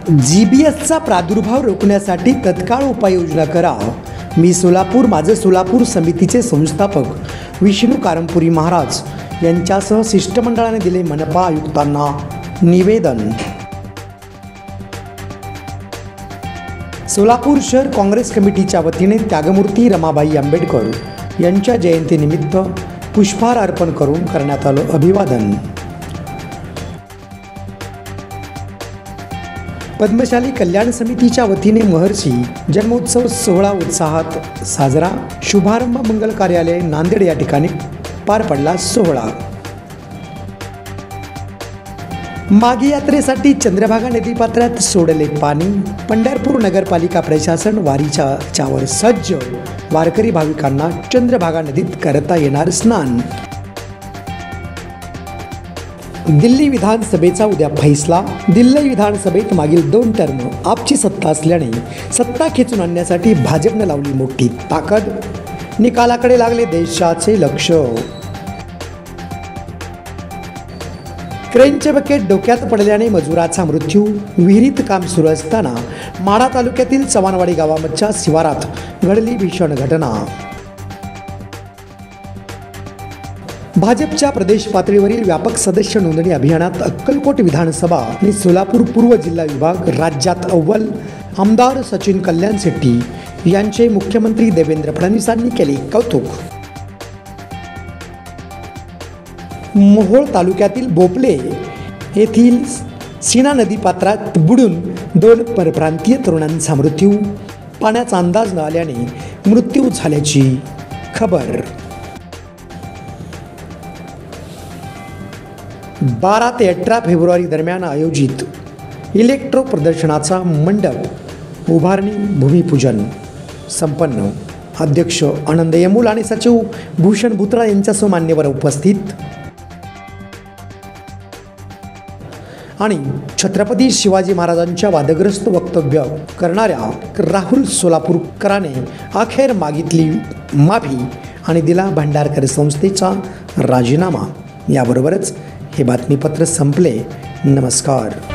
GBSचा प्रादुर्भाव रोखण्यासाठी तत्काळ उपाययोजना करा. मी सोलापूर माझं सोलापूर समितीचे संस्थापक विष्णू कारंपुरी महाराज यांच्यासह शिष्टमंडळाने दिले मनपा आयुक्तांना निवेदन. सोलापूर शहर काँग्रेस कमिटीच्या वतीने त्यागमूर्ती रमाबाई आंबेडकर यांच्या जयंतीनिमित्त पुष्पहार अर्पण करून करण्यात आलं अभिवादन. पद्मशाली कल्याण समितीच्या वतीने महर्षी जन्मोत्सव सोहळा उत्साहात साजरा. शुभारंभ मंगल कार्यालय नांदेड या ठिकाणी पार पडला सोहळा. माघी यात्रेसाठी चंद्रभागा नदीपात्रात सोडले पाणी. पंढरपूर नगरपालिका प्रशासन वारीच्या चावर सज्ज. वारकरी भाविकांना चंद्रभागा नदीत करता येणार स्नान. दिल्ली विधानसभेचा उद्या फैसला. दिल्ली विधानसभेत मागील 2 टर्म आपची सत्ता असल्याने सत्ता खेचून आणण्यासाठी भाजपने लावली मोठी ताकद. निकालाकडे लागले देशाचे लक्ष. क्रेनचे बकेट डोक्यात पडल्याने मजुराचा मृत्यू. विहिरीत काम सुरू असताना माढा तालुक्यातील चव्हाणवाडी गावाच्या शिवारात घडली भीषण घटना. भाजपच्या प्रदेश पातळीवरील व्यापक सदस्य नोंदणी अभियानात अक्कलकोट विधानसभा आणि सोलापूर पूर्व जिल्हा विभाग राज्यात अव्वल. आमदार सचिन कल्याण शेट्टी यांचे मुख्यमंत्री देवेंद्र फडणवीसांनी केले कौतुक. मोहोळ तालुक्यातील बोपले येथील सीना नदीपात्रात बुडून 2 परप्रांतीय तरुणांचा मृत्यू. पाण्याचा अंदाज न आल्याने मृत्यू झाल्याची खबर. 12 ते 18 फेब्रुवारी दरम्यान आयोजित इलेक्ट्रो प्रदर्शनाचा मंडप उभारणी भूमिपूजन संपन्न. अध्यक्ष आनंद यमूल आणि सचिव भूषण भुत्रा यांच्यासह मान्यवर उपस्थित. आणि छत्रपती शिवाजी महाराजांच्या वादग्रस्त वक्तव्य करणाऱ्या राहुल सोलापूरकरांने अखेर मागितली माफी आणि दिला भांडारकर संस्थेचा राजीनामा. याबरोबरच हे बातमीपत्र संपले. नमस्कार.